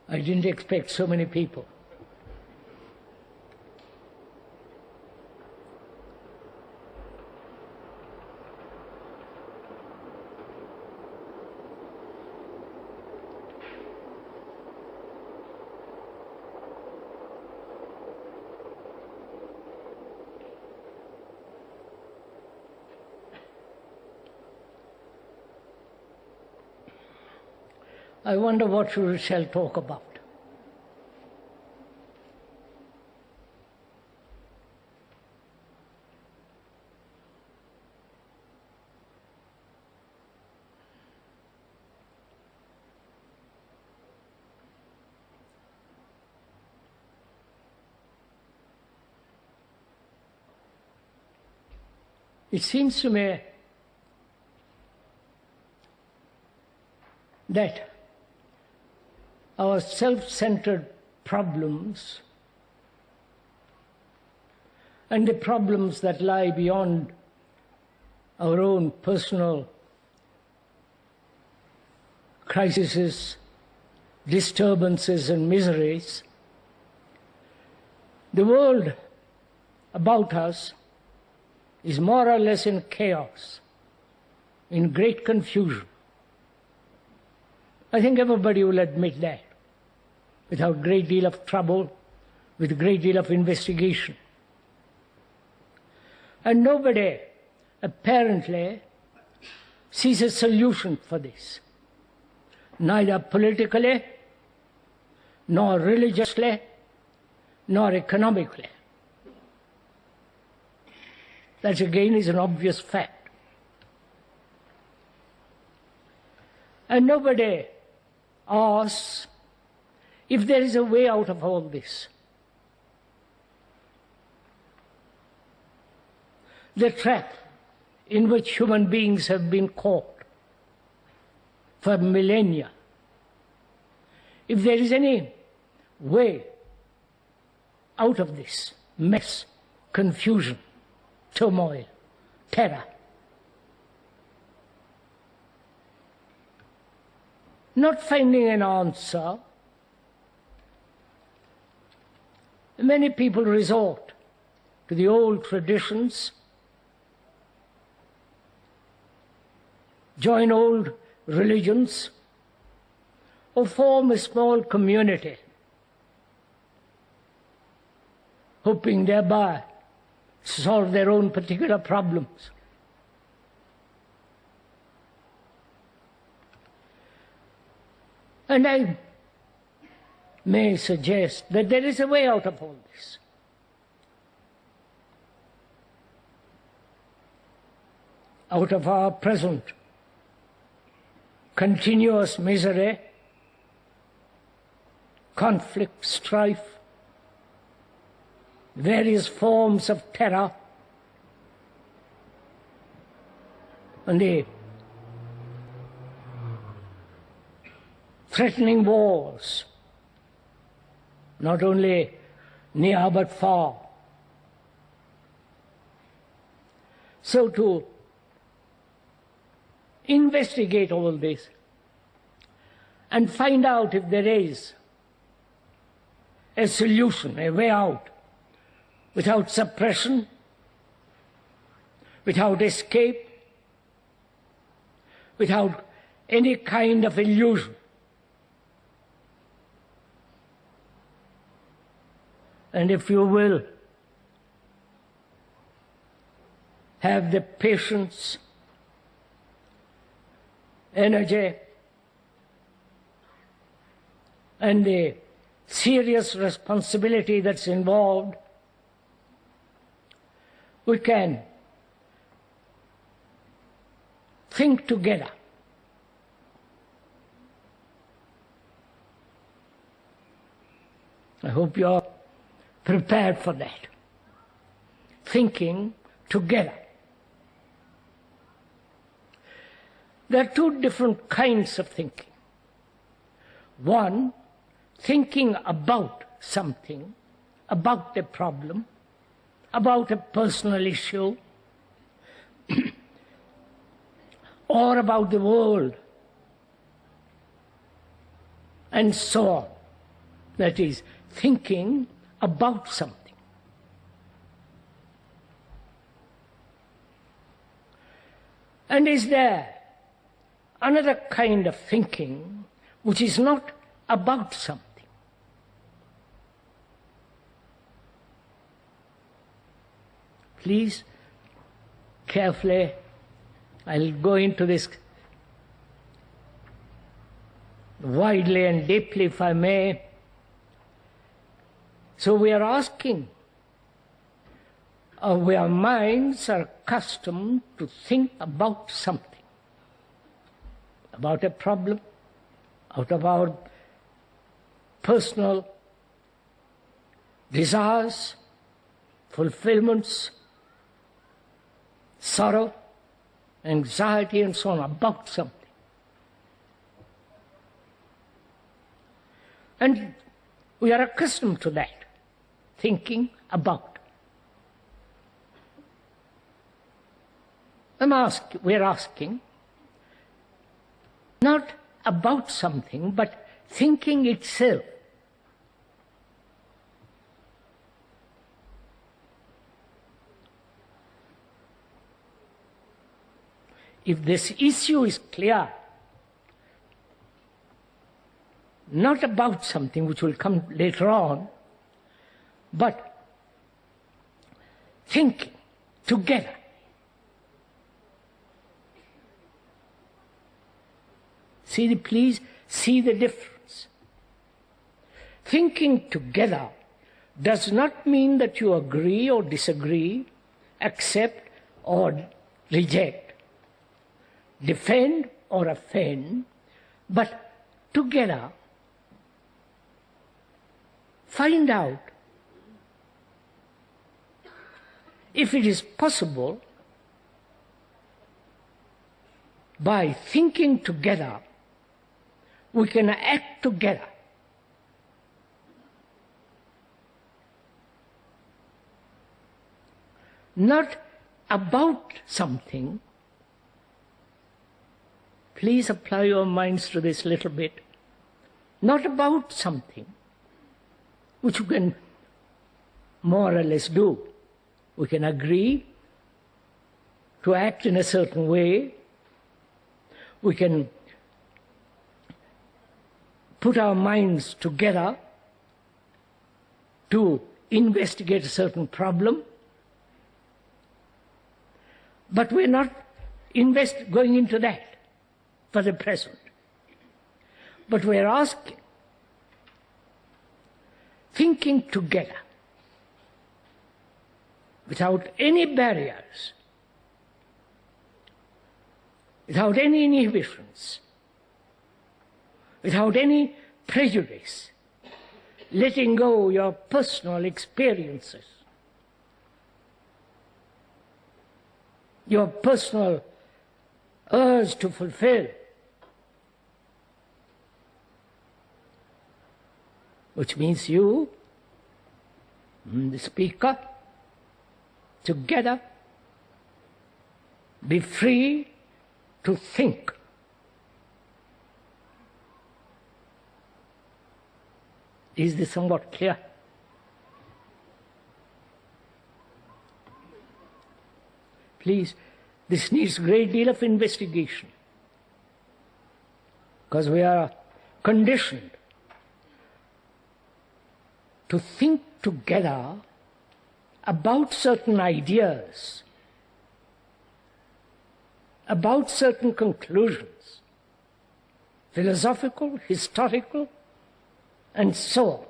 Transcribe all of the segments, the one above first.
I didn't expect so many people. I wonder what we shall talk about. It seems to me that our self-centered problems and the problems that lie beyond our own personal crises, disturbances and miseries, the world about us is more or less in chaos, in great confusion. I think everybody will admit that, without a great deal of trouble, with a great deal of investigation. And nobody apparently sees a solution for this, neither politically, nor religiously, nor economically. That again is an obvious fact. And nobody asks if there is a way out of all this. The trap in which human beings have been caught for millennia, if there is any way out of this mess, confusion, turmoil, terror, not finding an answer, many people resort to the old traditions, join old religions, or form a small community, hoping thereby to solve their own particular problems. And I may suggest that there is a way out of all this. Out of our present continuous misery, conflict, strife, various forms of terror, and the threatening wars, not only near but far. So to investigate all this and find out if there is a solution, a way out, without suppression, without escape, without any kind of illusion. And if you will, have the patience, energy, and the serious responsibility that's involved, we can think together. I hope you're prepared for that. Thinking together. There are two different kinds of thinking. One, thinking about something, about a problem, about a personal issue, or about the world, and so on. that is, thinking about something. And is there another kind of thinking which is not about something? Please, carefully, I'll go into this widely and deeply if I may. So we are asking, our minds are accustomed to think about something, about a problem, out of our personal desires, fulfillments, sorrow, anxiety, and so on, about something. And we are accustomed to that, thinking about. We are asking, not about something, but thinking itself. If this issue is clear, not about something which will come later on, but thinking together. Please see the difference. Thinking together does not mean that you agree or disagree, accept or reject, defend or offend, but together find out if it is possible by thinking together we can act together. Not about something. Please apply your minds to this little bit. Not about something which you can more or less do. We can agree to act in a certain way. We can put our minds together to investigate a certain problem. But we're not going into that for the present. But we're asking, thinking together, without any barriers, without any inhibitions, without any prejudice, letting go your personal experiences, your personal urge to fulfill, which means you, the speaker, together be free to think. Is this somewhat clear? Please, this needs a great deal of investigation, because we are conditioned to think together about certain ideas, about certain conclusions, philosophical, historical, and so on.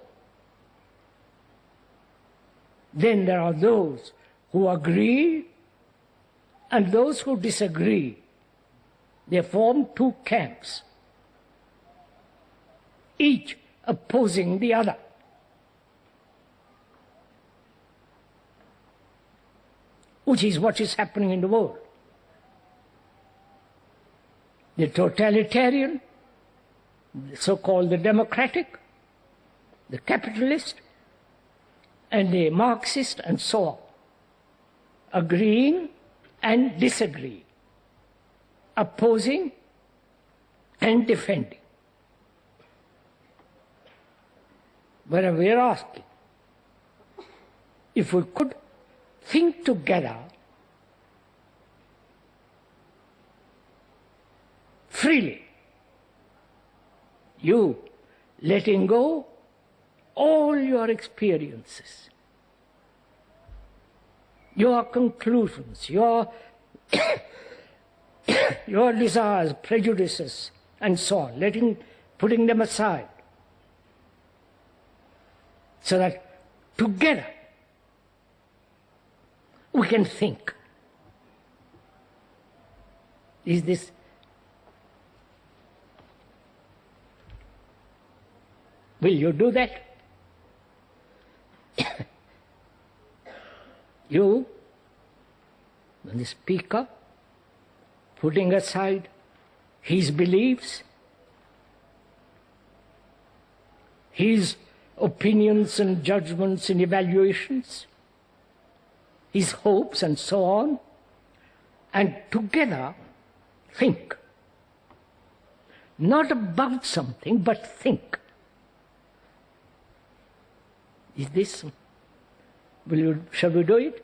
Then there are those who agree and those who disagree. They form two camps, each opposing the other. Which is what is happening in the world. The totalitarian, the so-called the democratic, the capitalist, and the Marxist, and so on, agreeing and disagreeing, opposing and defending. where we are asking if we could think together freely, you letting go all your experiences, your conclusions, your your desires, prejudices, and so on, putting them aside, so that together we can think. Is this will you do that? You, the speaker, putting aside his beliefs, his opinions and judgments and evaluations, his hopes and so on, and together think. Not about something, but think. Is this, shall we do it?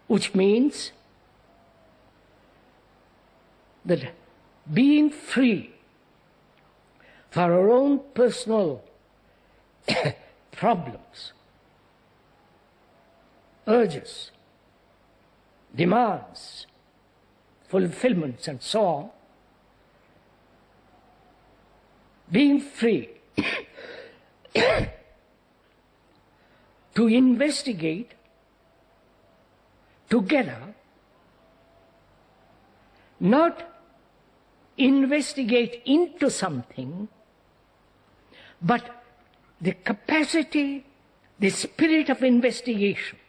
Which means that being free for our own personal problems, urges, demands, fulfillments, and so on, being free to investigate together, not investigate into something, but the capacity, the spirit of investigation.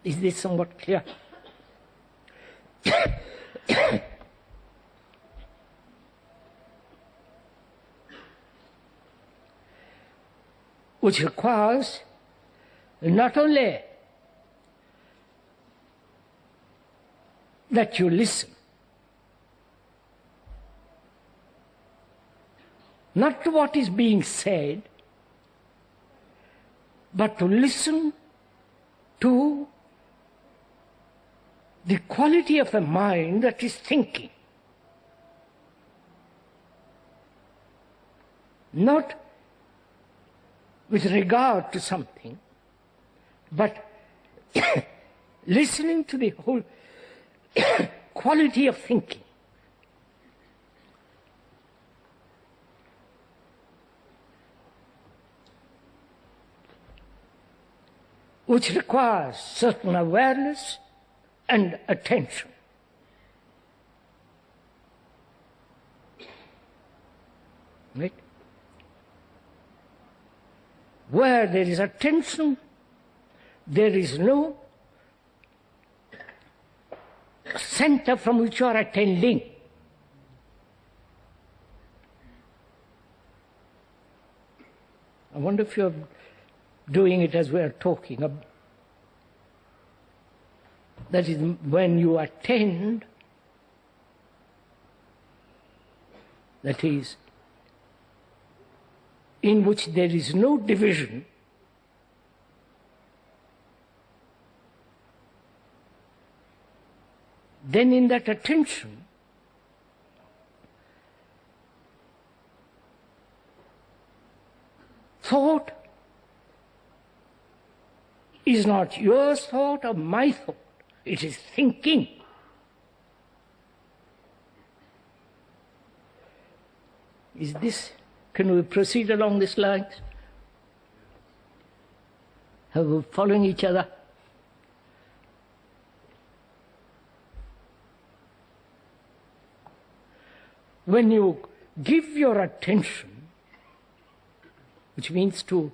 Is this somewhat clear? Which requires not only that you listen, not to what is being said, but to listen to the quality of a mind that is thinking. Not with regard to something, but listening to the whole quality of thinking. Which requires certain awareness and attention. Right? Where there is attention, there is no center from which you are attending. I wonder if you're doing it as we are talking. That is, when you attend, that is, in which there is no division, then in that attention, thought is not your thought or my thought, it is thinking. Is this, can we proceed along these lines? Are we following each other? When you give your attention, which means to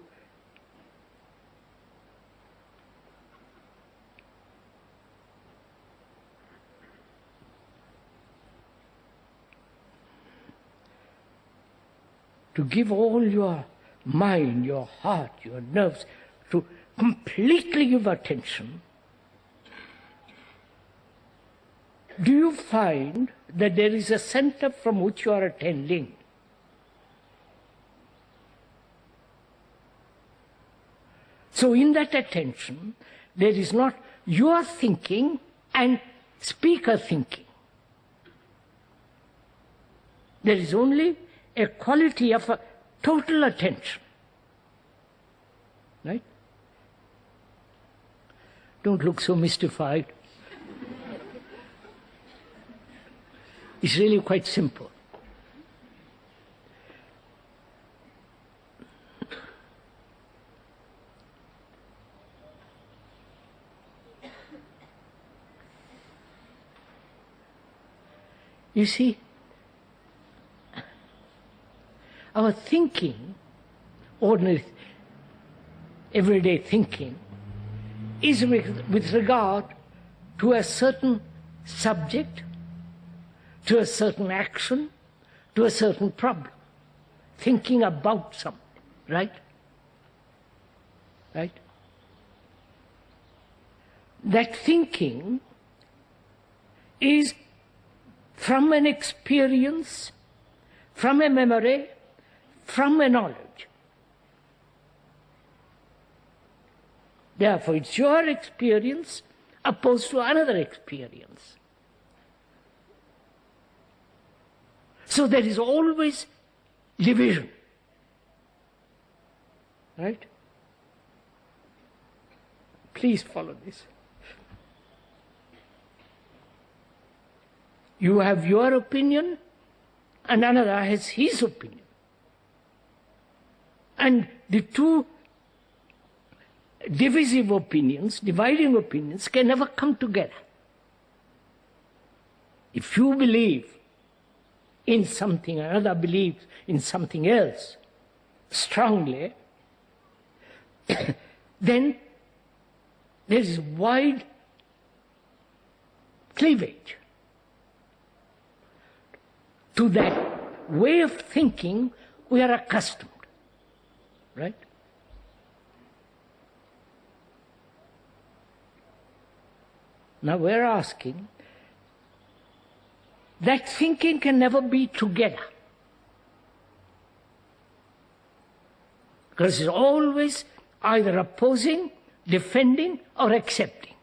give all your mind, your heart, your nerves, to completely give attention, do you find that there is a center from which you are attending? So in that attention, there is not your thinking and speaker thinking. There is only a quality of a total attention. Right? Don't look so mystified. It's really quite simple. You see, our thinking, ordinary, everyday thinking, is with regard to a certain subject, to a certain action, to a certain problem. Thinking about something, right? Right? That thinking is from an experience, from a memory, from a knowledge. Therefore, it's your experience opposed to another experience. So there is always division. Right? Please follow this. You have your opinion, and another has his opinion. And the two divisive opinions, dividing opinions, can never come together. If you believe in something, another believes in something else strongly, then there is wide cleavage to that way of thinking we are accustomed. Right? Now we're asking, that thinking can never be together. Because it's always either opposing, defending, or accepting.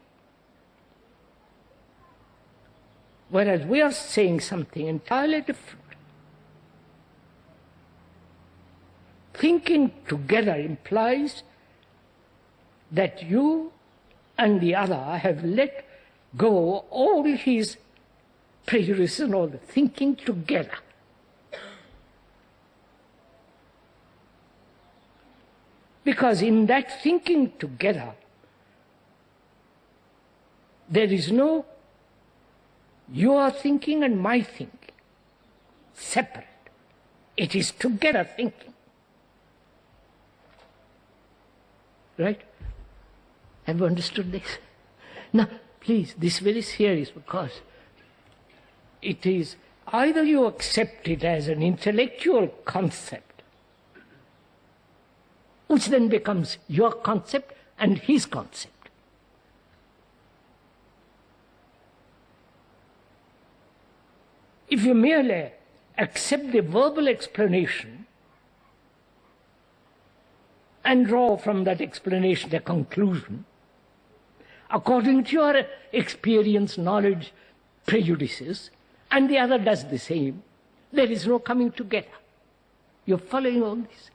Whereas we are saying something entirely different. Thinking together implies that you and the other have let go all his prejudices and all the thinking together. Because in that thinking together, there is no your thinking and my thinking separate. It is together thinking. Right? Have you understood this? Now, please, this is very serious, because it is either you accept it as an intellectual concept, which then becomes your concept and his concept. If you merely accept the verbal explanation and draw from that explanation a conclusion, according to your experience, knowledge, prejudices, and the other does the same, there is no coming together. You're following all this?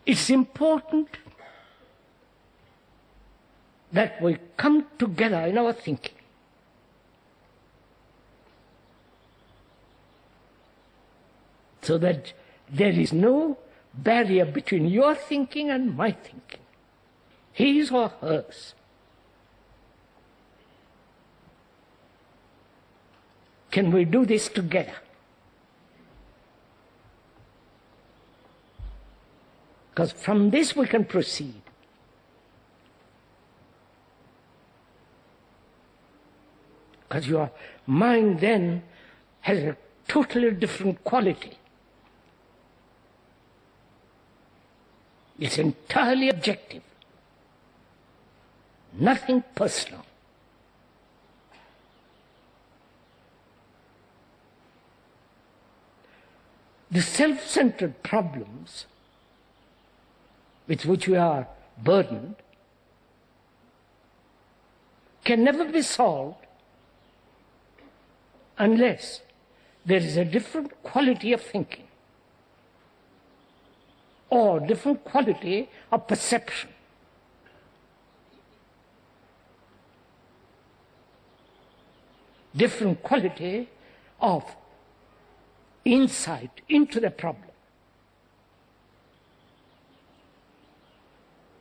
It's important that we come together in our thinking. So that there is no barrier between your thinking and my thinking, his or hers. Can we do this together? Because from this we can proceed. Because your mind then has a totally different quality. It's entirely objective, nothing personal. The self-centered problems with which we are burdened can never be solved unless there is a different quality of thinking or different quality of perception. Different quality of insight into the problem.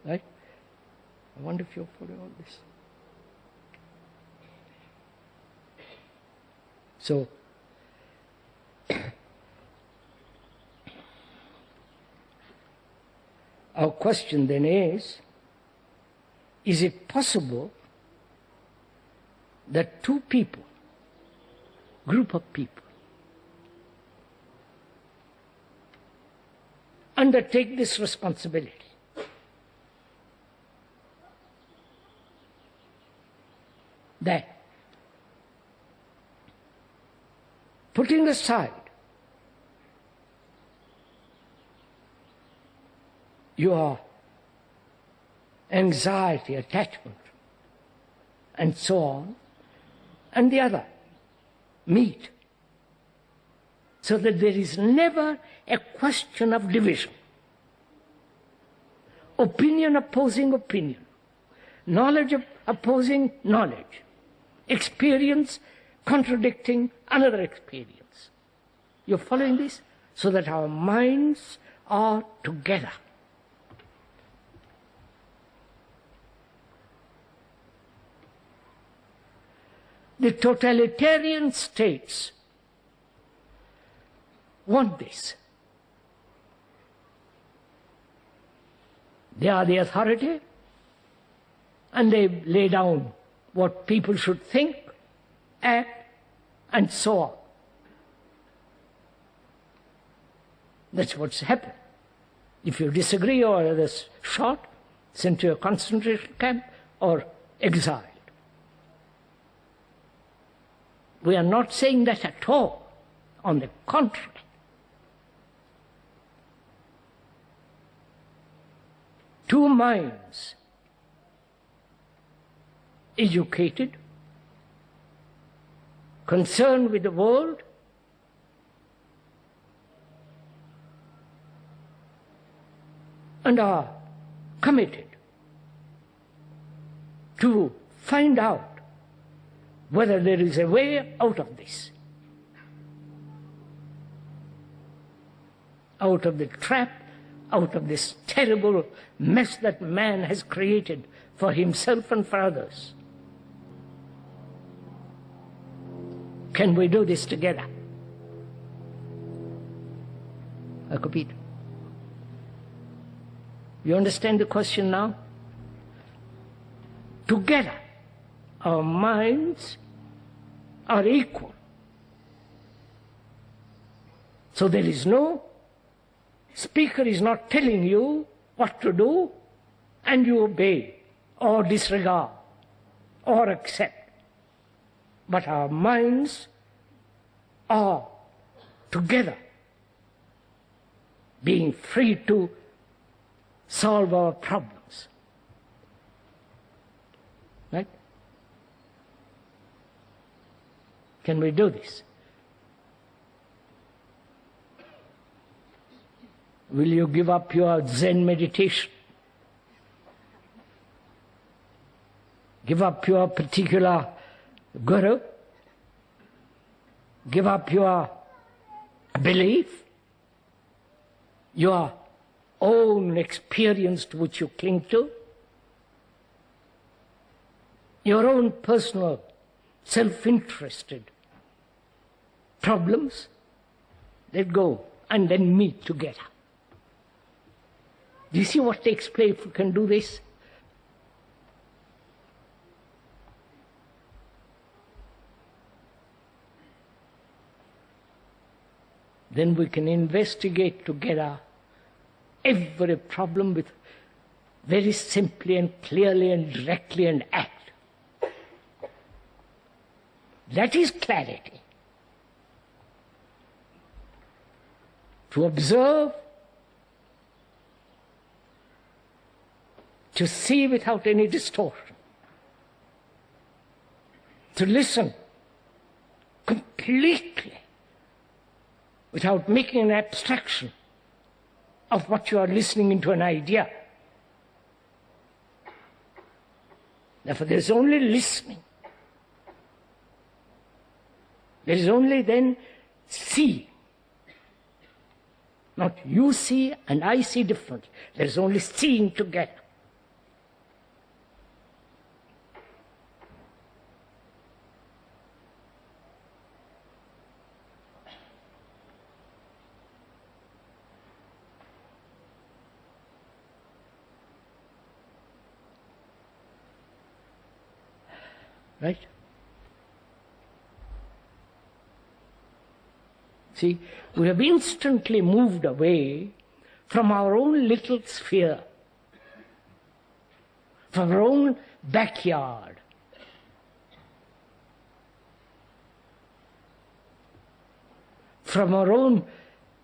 Right? I wonder if you're following all this. So, our question then is it possible that two people, group of people, undertake this responsibility? That putting aside your anxiety, attachment, and so on, and the other, meet, so that there is never a question of division. Opinion opposing opinion, knowledge opposing knowledge, experience contradicting another experience. You're following this? So that our minds are together. The totalitarian states want this. They are the authority, and they lay down what people should think, act, and so on. That's what's happened. If you disagree, you are either shot, sent to a concentration camp, or exiled. We are not saying that at all. On the contrary. Two minds, educated, concerned with the world, and are committed to find out whether there is a way out of this, out of the trap, out of this terrible mess that man has created for himself and for others. Can we do this together? I repeat. You understand the question now? Together, our minds are equal. So there is no speaker is not telling you what to do and you obey or disregard or accept. But our minds are together, being free to solve our problems. Right? Can we do this? Will you give up your Zen meditation? Give up your particular guru? Give up your belief? Your own experience to which you cling to? Your own personal, self-interested problems? Let go and then meet together. Do you see what takes place if we can do this? Then we can investigate together every problem with very simply and clearly and directly and act. That is clarity. To observe, to see without any distortion, to listen completely without making an abstraction of what you are listening into an idea. Therefore, there is only listening. There is only then see. Not you see and I see different. There is only seeing together. Right? See, we have instantly moved away from our own little sphere, from our own backyard. From our own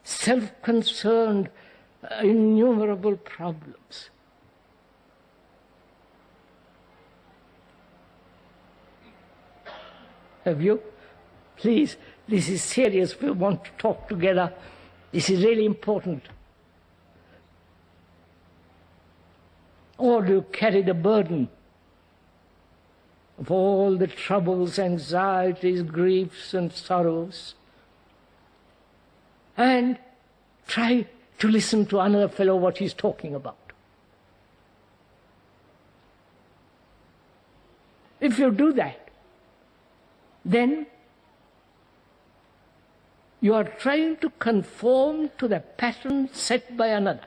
self-concerned, innumerable problems. Have you? Please, this is serious. We want to talk together. This is really important. Or do you carry the burden of all the troubles, anxieties, griefs, and sorrows, and try to listen to another fellow what he's talking about? If you do that, then you are trying to conform to the pattern set by another.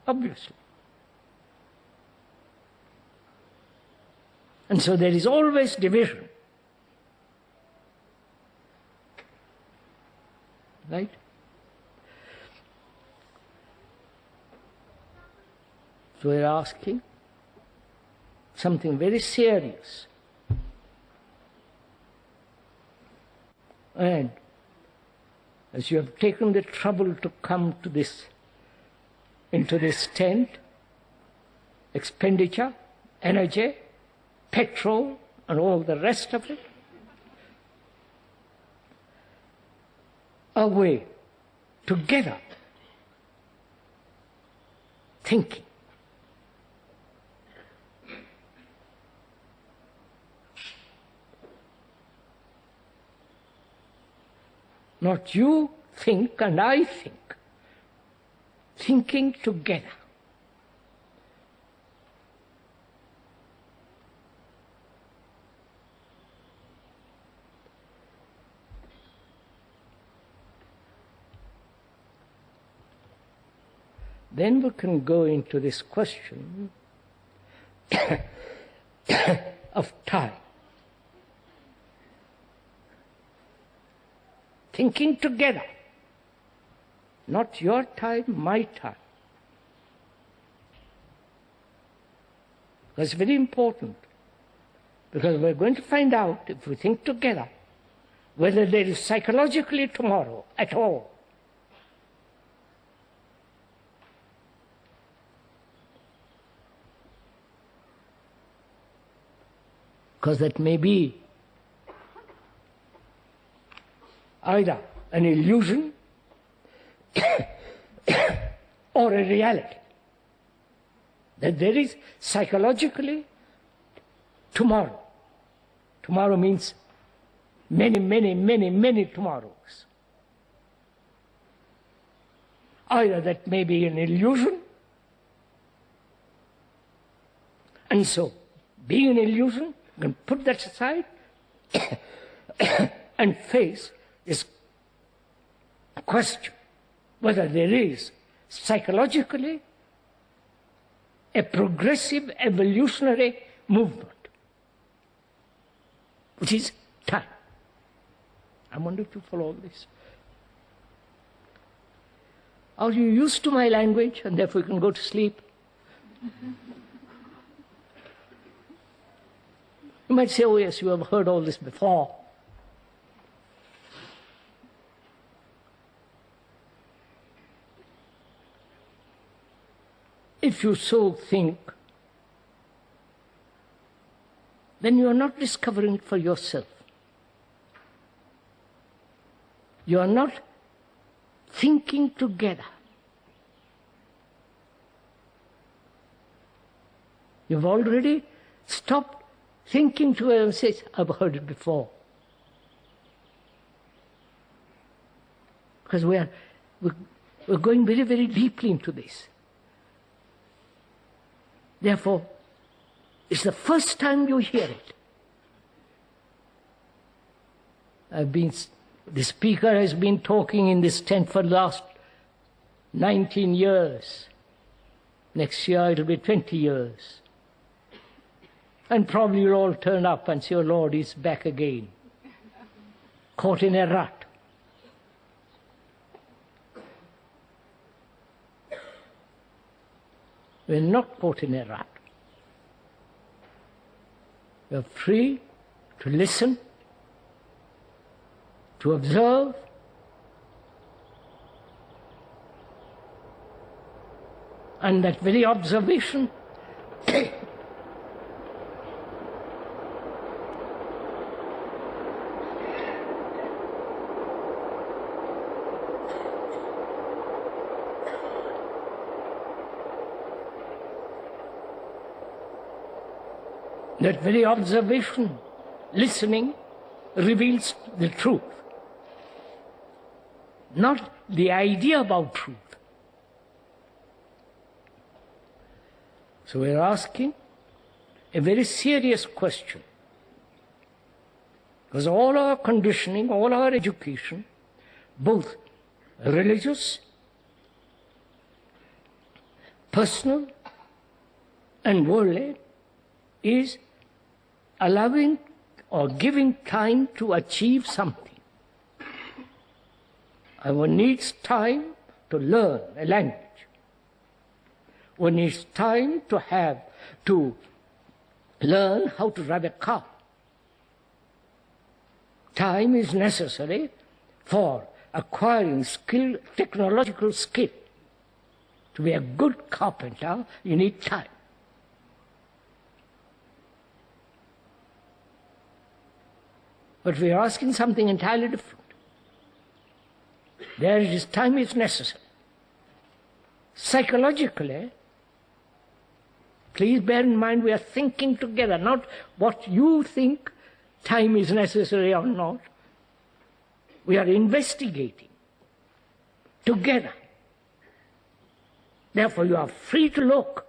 Obviously. And so there is always division. Right? So we're asking something very serious. And as you have taken the trouble to come to this, into this tent, expenditure, energy, petrol, and all the rest of it, away, together, thinking. Not you think and I think. Thinking together. Then we can go into this question of time. Thinking together. Not your time, my time. That's very important. Because we're going to find out, if we think together, whether there is psychologically tomorrow at all. Because that may be either an illusion or a reality. That there is psychologically tomorrow. Tomorrow means many, many, many, many tomorrows. Either that may be an illusion, and so, being an illusion, you can put that aside and face this question, whether there is psychologically a progressive evolutionary movement, which is time. I wonder if you follow this. Are you used to my language and therefore you can go to sleep? You might say, oh yes, you have heard all this before. If you so think, then you are not discovering it for yourself. You are not thinking together. You've already stopped thinking together and said, I've heard it before. Because we're going very, very deeply into this. Therefore, it's the first time you hear it. The speaker has been talking in this tent for the last 19 years. Next year it'll be 20 years. And probably you'll all turn up and say, oh Lord, he's back again. Caught in a rut. We're not caught in a rut. We're free to listen, to observe, and that very observation that very observation, listening, reveals the truth. Not the idea about truth. So we're asking a very serious question. Because all our conditioning, all our education, both religious, personal, and worldly, is allowing or giving time to achieve something. One needs time to learn a language. One needs time to learn how to drive a car. Time is necessary for acquiring skill, technological skill. To be a good carpenter, you need time. But we are asking something entirely different. There it is, time is necessary. Psychologically, please bear in mind we are thinking together, not what you think time is necessary or not. We are investigating together. Therefore you are free to look,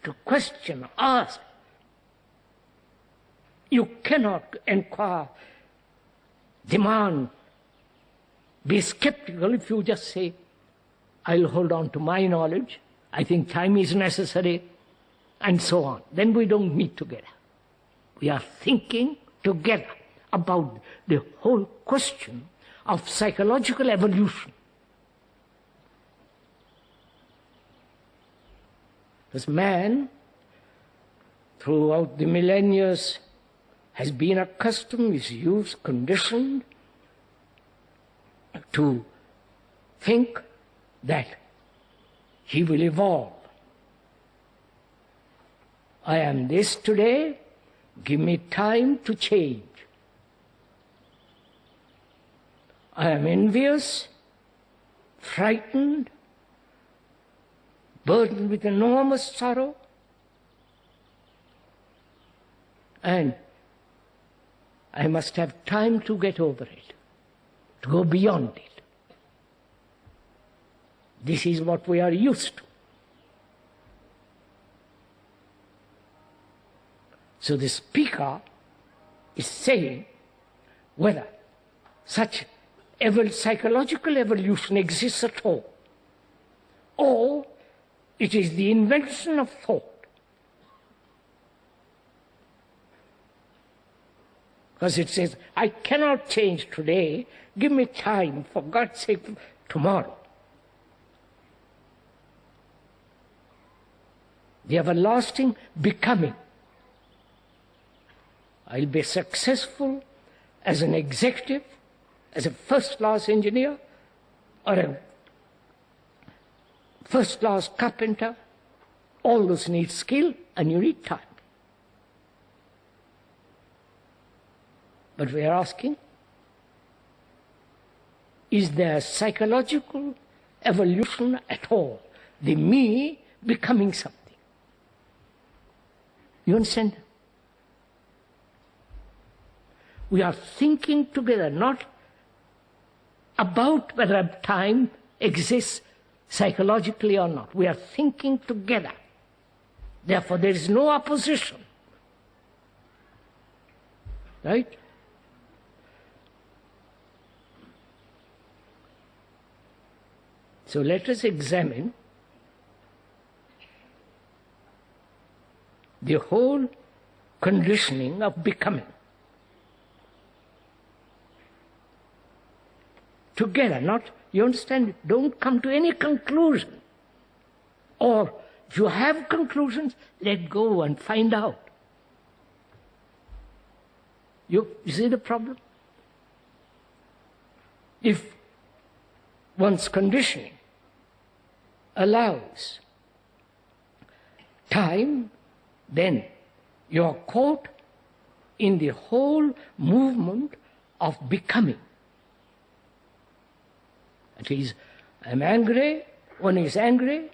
to question, ask. You cannot inquire, demand, be skeptical if you just say, I'll hold on to my knowledge, I think time is necessary, and so on. Then we don't meet together. We are thinking together about the whole question of psychological evolution. Because man, throughout the millennia, has been accustomed, is used, conditioned to think that he will evolve. I am this today, give me time to change. I am envious, frightened, burdened with enormous sorrow, and I must have time to get over it, to go beyond it. This is what we are used to. So the speaker is saying whether such psychological evolution exists at all, or it is the invention of thought. Because it says, I cannot change today, give me time, for God's sake, tomorrow. the everlasting becoming. I'll be successful as an executive, as a first-class engineer, or a first-class carpenter. All those need skill and you need time. But we are asking, is there psychological evolution at all? The me becoming something. You understand? We are thinking together, not about whether time exists psychologically or not. We are thinking together. Therefore, there is no opposition. Right? So let us examine the whole conditioning of becoming. Together, not, you understand, don't come to any conclusion. Or if you have conclusions, let go and find out. You see the problem? If one's conditioning allows time, then you are caught in the whole movement of becoming. That is, I'm angry, one is angry,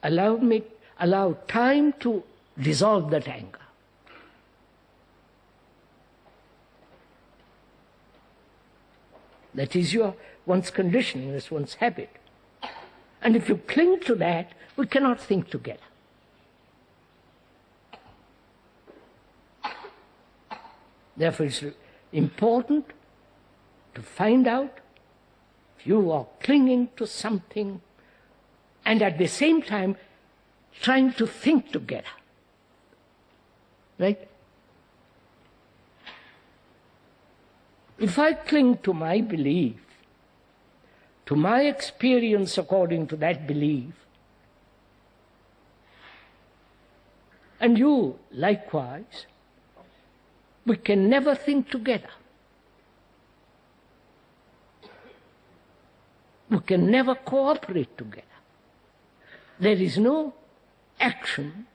allow time to dissolve that anger. That is one's conditioning, that's one's habit. And if you cling to that, we cannot think together. Therefore, it's important to find out if you are clinging to something and at the same time trying to think together. Right? If I cling to my belief, to my experience according to that belief, and you likewise, we can never think together. We can never cooperate together. There is no action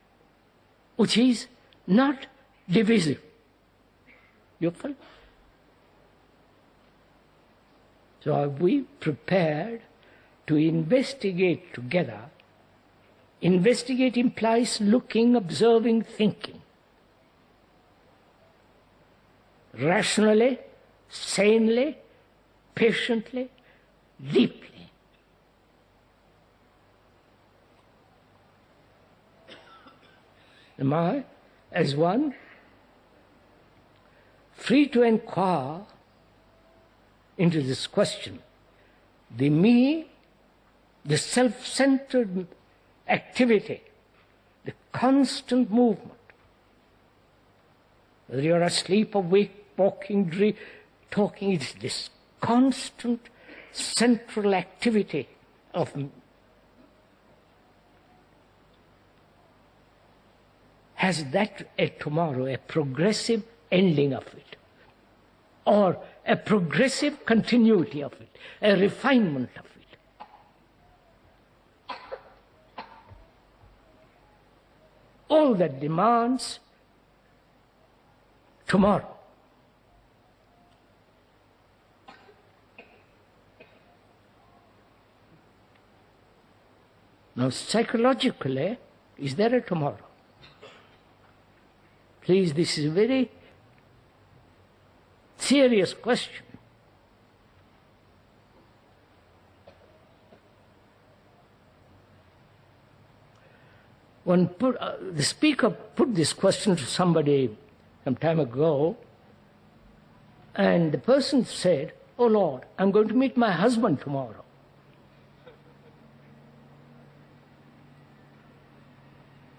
which is not divisive. You follow? So are we prepared to investigate together? Investigate implies looking, observing, thinking. Rationally, sanely, patiently, deeply. Am I, as one, free to inquire into this question? The me, the self-centered activity, the constant movement, whether you're asleep, awake, walking, talking, it's this constant central activity of me. Has that a tomorrow, a progressive ending of it, or a progressive continuity of it, a refinement of it? All that demands tomorrow. Now, psychologically, is there a tomorrow? Please, this is a very serious question. The speaker put this question to somebody some time ago, and the person said, "Oh Lord, I'm going to meet my husband tomorrow."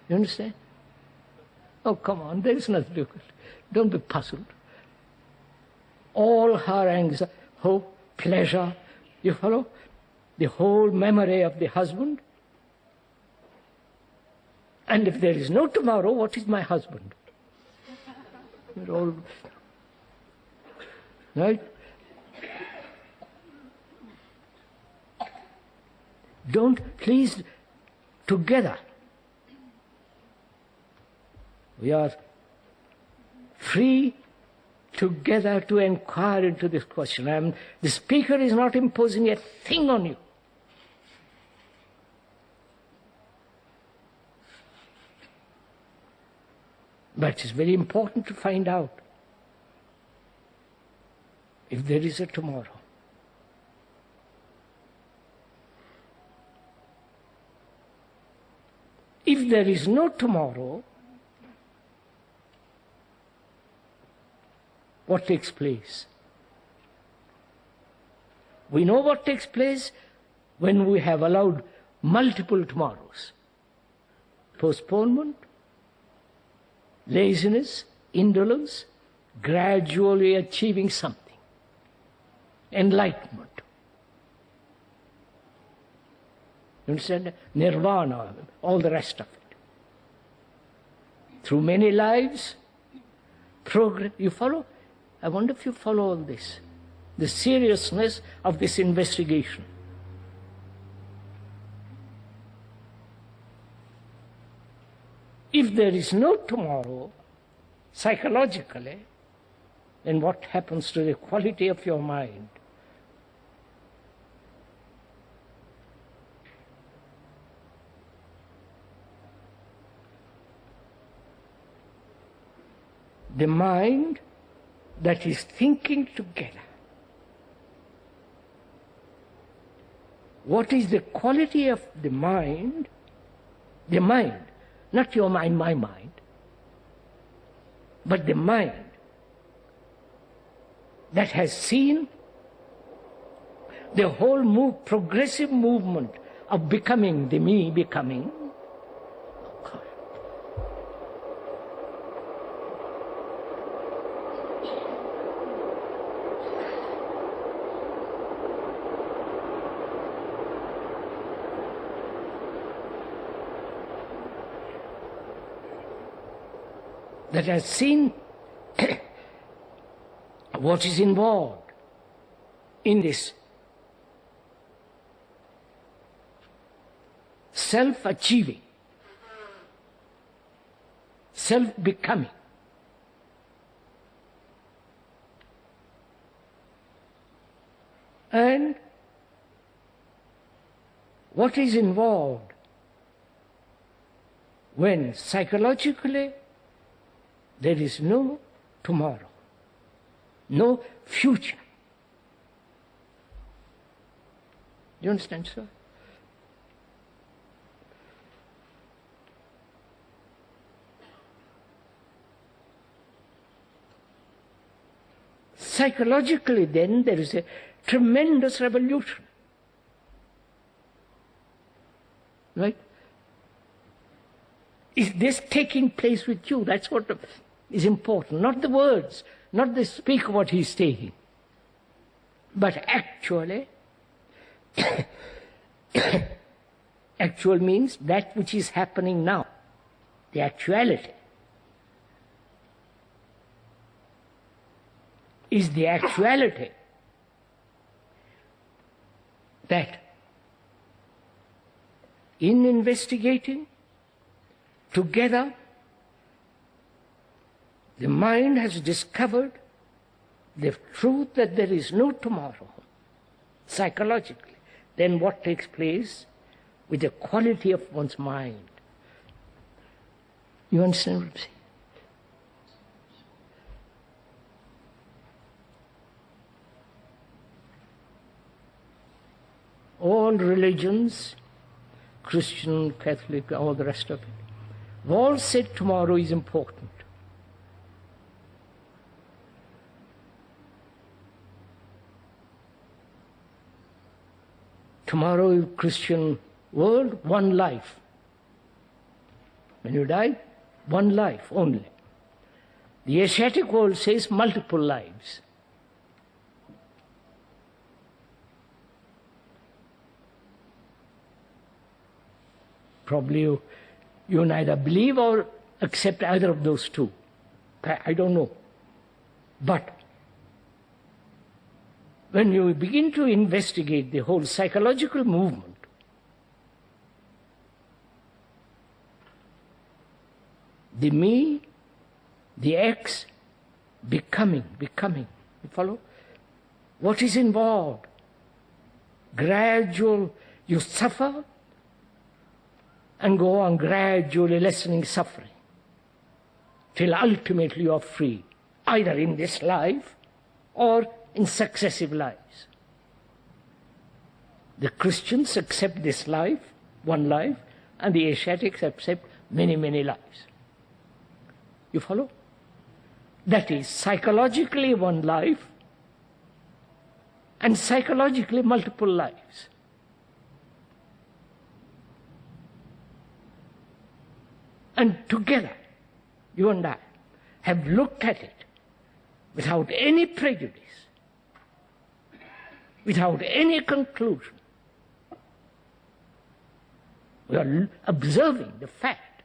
You understand? Oh, come on, there is nothing to it. Don't be puzzled. All her anxiety, hope, pleasure, you follow? The whole memory of the husband. And if there is no tomorrow, what is my husband? We're all... Right? Don't, please, together. We are free together to inquire into this question. The speaker is not imposing a thing on you. But it's very important to find out if there is a tomorrow. If there is no tomorrow, what takes place? We know what takes place when we have allowed multiple tomorrows. Postponement, laziness, indolence, gradually achieving something. Enlightenment. You understand? Nirvana, all the rest of it. Through many lives, progress. You follow? I wonder if you follow all this. The seriousness of this investigation. If there is no tomorrow, psychologically, then what happens to the quality of your mind? The mind that is thinking together. What is the quality of the mind? The mind, not your mind, my mind, but the mind that has seen the whole progressive movement of becoming, the me becoming. That has seen what is involved in this self-achieving, self-becoming. And what is involved when psychologically there is no tomorrow, no future. Do you understand, sir? Psychologically, then, there is a tremendous revolution. Right? Is this taking place with you? That's what is important. Not the words, not the speaker what he's stating, but actually, actual means that which is happening now, the actuality. Is the actuality that in investigating together, the mind has discovered the truth that there is no tomorrow, psychologically. Then what takes place with the quality of one's mind? You understand what I'm saying? All religions, Christian, Catholic, all the rest of it, have all said tomorrow is important. Tomorrow in Christian world, one life. When you die, one life only. The Asiatic world says multiple lives. Probably You neither believe or accept either of those two. I don't know. But when you begin to investigate the whole psychological movement, the me, the X, becoming, you follow? What is involved? Gradual, you suffer and go on gradually lessening suffering till ultimately you are free, either in this life or in successive lives. The Christians accept this life, one life, and the Asiatics accept many, many lives. You follow? That is psychologically one life and psychologically multiple lives. And together, you and I have looked at it without any prejudice, without any conclusion. We are observing the fact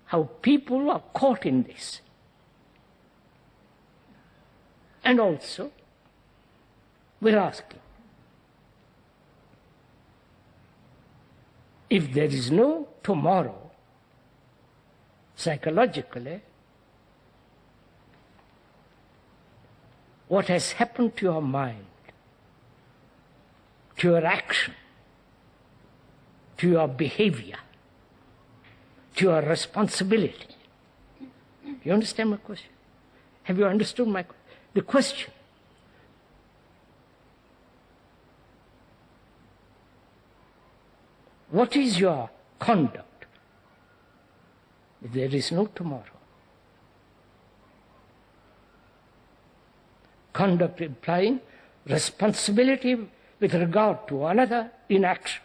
how people are caught in this. And also, we're asking, if there is no tomorrow, psychologically, what has happened to your mind, to your action, to your behavior, to your responsibility? Do you understand my question? Have you understood the question? What is your conduct if there is no tomorrow? Conduct implying responsibility with regard to another in action.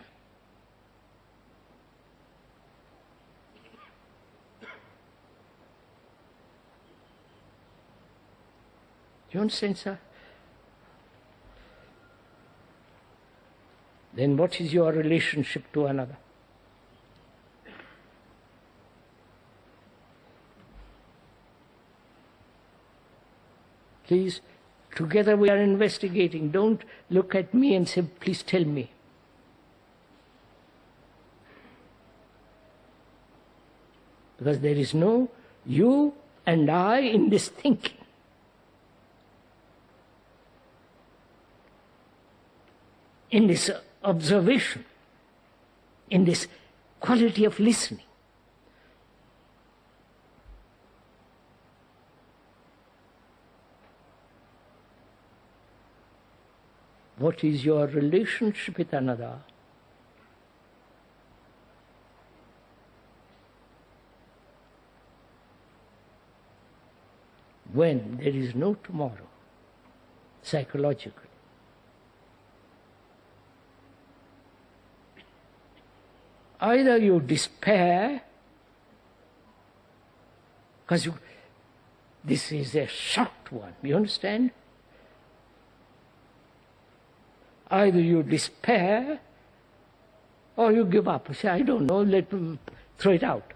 Do you understand, sir? Then what is your relationship to another? Please, together we are investigating. Don't look at me and say, please tell me. Because there is no you and I in this thinking. In this observation, in this quality of listening. What is your relationship with another? When there is no tomorrow, psychologically. Either you despair, because this is a shocked one, you understand? Either you despair or you give up. You say, I don't know, let me throw it out.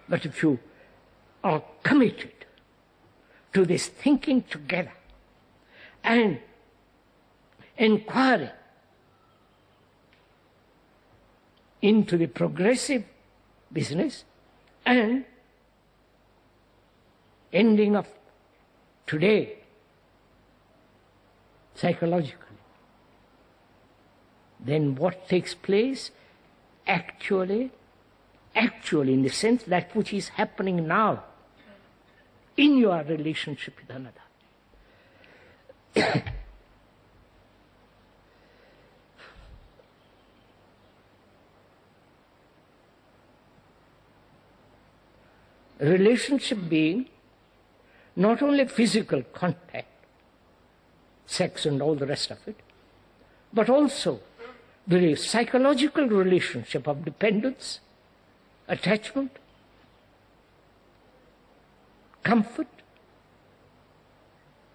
But if you are committed to this thinking together and inquiring into the progressive business and ending of today psychologically, then what takes place actually in the sense that which is happening now in your relationship with another. Relationship being not only physical contact, sex and all the rest of it, but also the psychological relationship of dependence, attachment, comfort,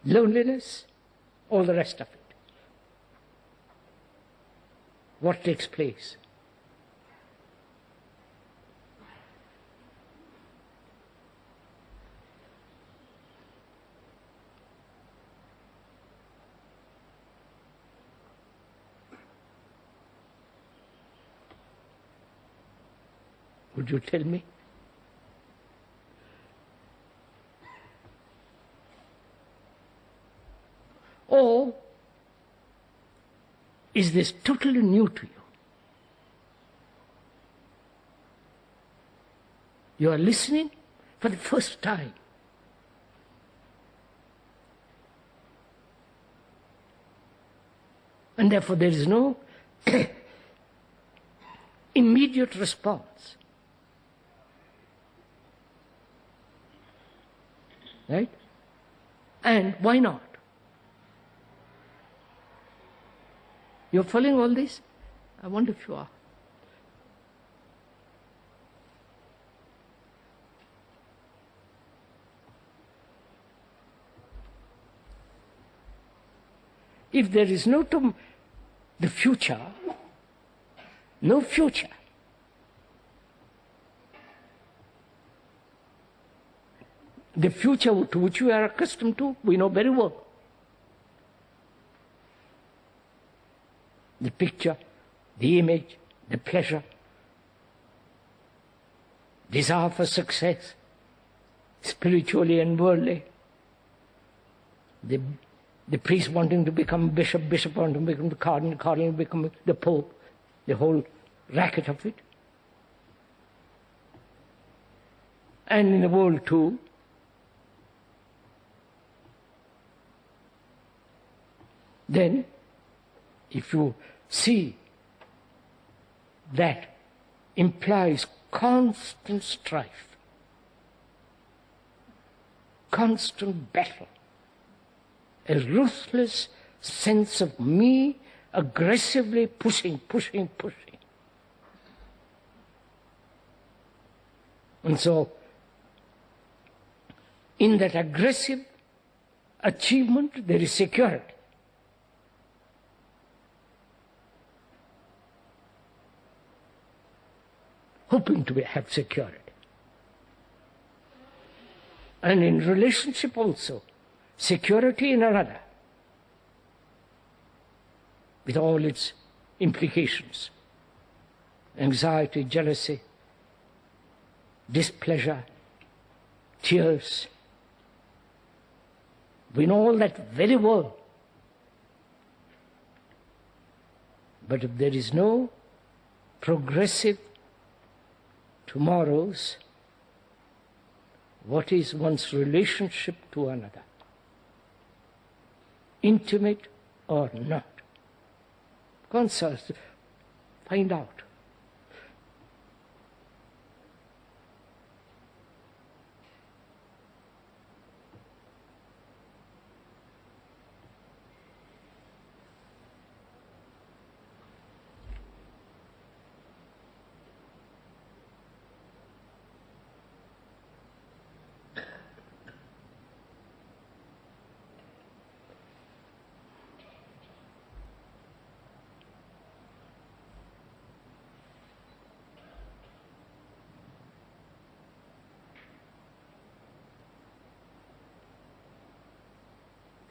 loneliness, all the rest of it. what takes place? Would you tell me? Or is this totally new to you? You are listening for the first time. And therefore there is no immediate response. Right? And why not? You're following all this? I wonder if you are. If there is the future, no future. The future to which we are accustomed to, we know very well. The picture, the image, the pleasure, desire for success, spiritually and worldly. The priest wanting to become bishop, bishop wanting to become the cardinal, cardinal becoming the pope, the whole racket of it. And in the world too, then if you see that implies constant strife, constant battle, a ruthless sense of me aggressively pushing. And so, in that aggressive achievement, there is security. Hoping to have security. And in relationship also, security in another, with all its implications, anxiety, jealousy, displeasure, tears. We know all that very well. But if there is no progressive tomorrows, what is one's relationship to another? Intimate or not? Consult, find out.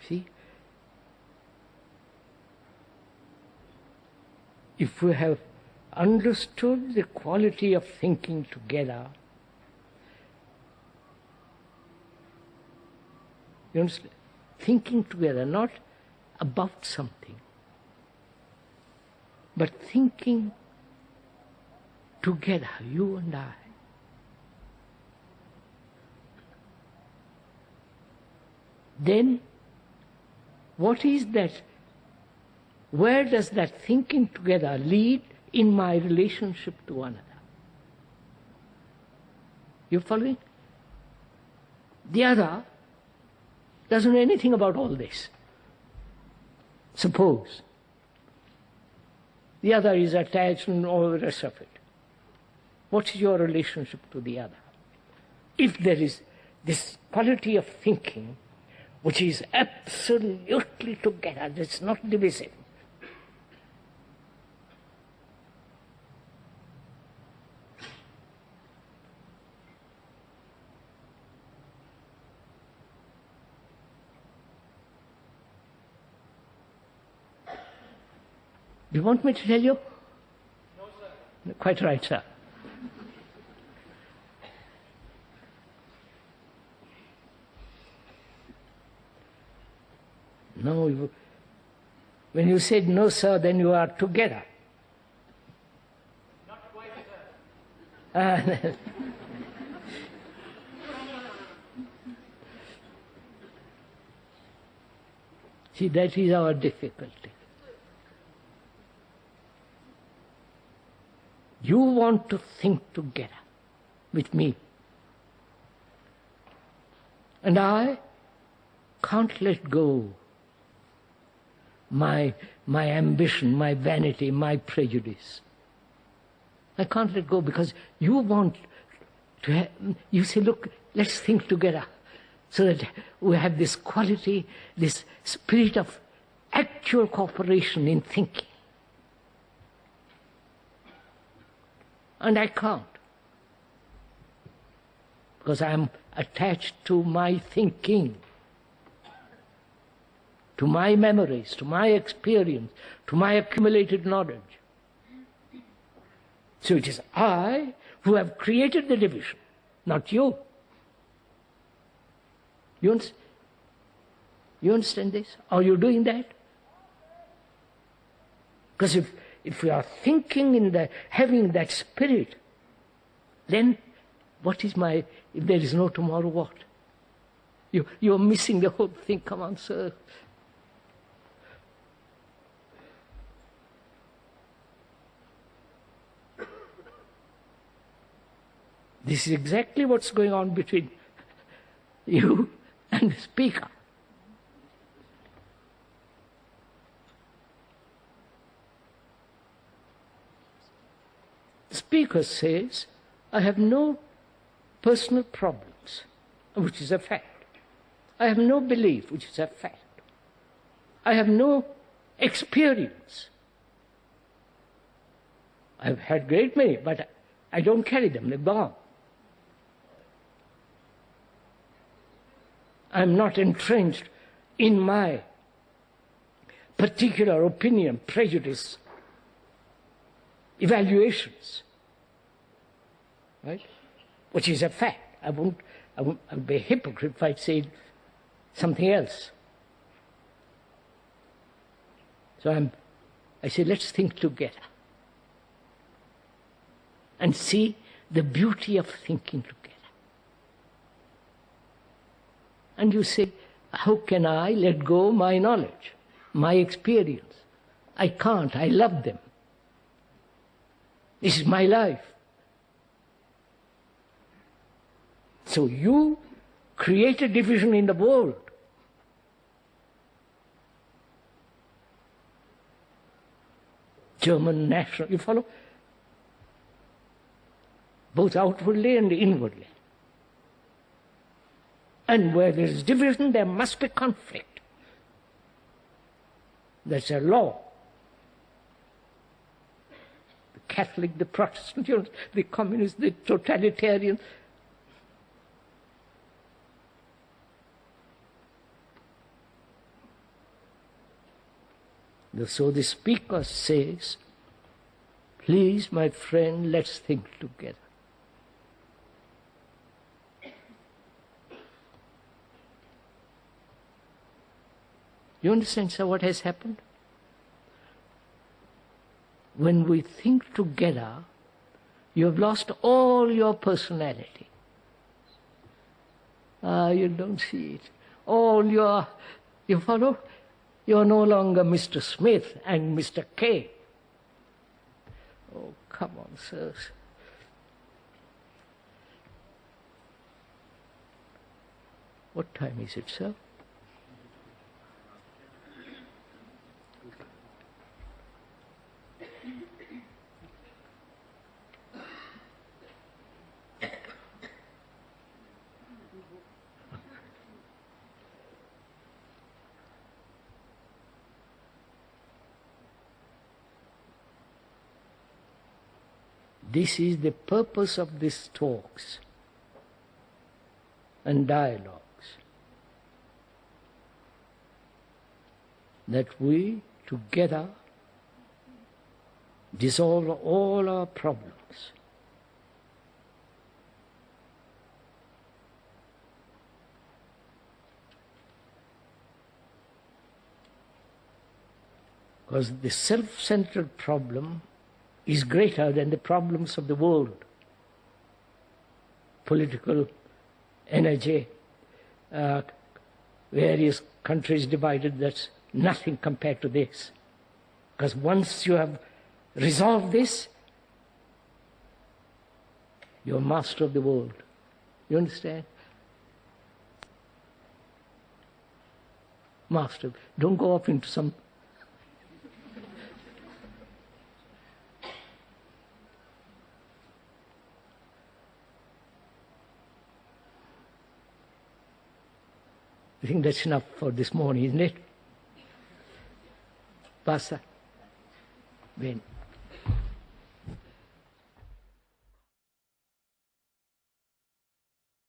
See? If we have understood the quality of thinking together, you understand? Thinking together, not about something, but thinking together, you and I. Then, what is that? Where does that thinking together lead in my relationship to another? You following? The other doesn't know anything about all this. Suppose the other is attached and all the rest of it. What is your relationship to the other? If there is this quality of thinking which is absolutely together, it's not divisive, Do you want me to tell you? No, sir. Quite right, sir. No, when you said no, sir, then you are together. Not quite, sir. See, that is our difficulty. You want to think together with me. And I can't let go my ambition, my vanity, my prejudice. I can't let go because you want to have, you say, look, let's think together so that we have this quality, this spirit of actual cooperation in thinking. And I can't, because I am attached to my thinking, to my memories, to my experience, to my accumulated knowledge. So it is I who have created the division, not you. You understand this? Are you doing that? Because if we are thinking in having that spirit, then what is if there is no tomorrow, what? You're missing the whole thing. Come on, sir. This is exactly what's going on between you and the speaker. The speaker says, I have no personal problems, which is a fact. I have no belief, which is a fact. I have no experience. I've had great many, but I don't carry them, they're gone. I'm not entrenched in my particular opinion, prejudice, evaluations, right? Which is a fact. I would be a hypocrite if I said something else. So I say, let's think together and see the beauty of thinking together. And you say, how can I let go my knowledge, my experience? I can't. I love them. This is my life. So you create a division in the world. German national, you follow? Both outwardly and inwardly. And where there is division, there must be conflict. That's a law. The Catholic, the Protestant, the communist, the totalitarian. So the speaker says, please, my friend, let's think together. You understand, sir, what has happened? When we think together, you have lost all your personality. You don't see it. You follow? You're no longer Mr. Smith and Mr. K. Oh, come on, sirs. What time is it, sir? This is the purpose of these talks and dialogues, that we together dissolve all our problems. Because the self-centered problem is greater than the problems of the world. Political, energy, various countries divided, that's nothing compared to this. Because once you have resolved this, you're master of the world. You understand? Master. Don't go off into some... I think that's enough for this morning, isn't it? Passa. Bene.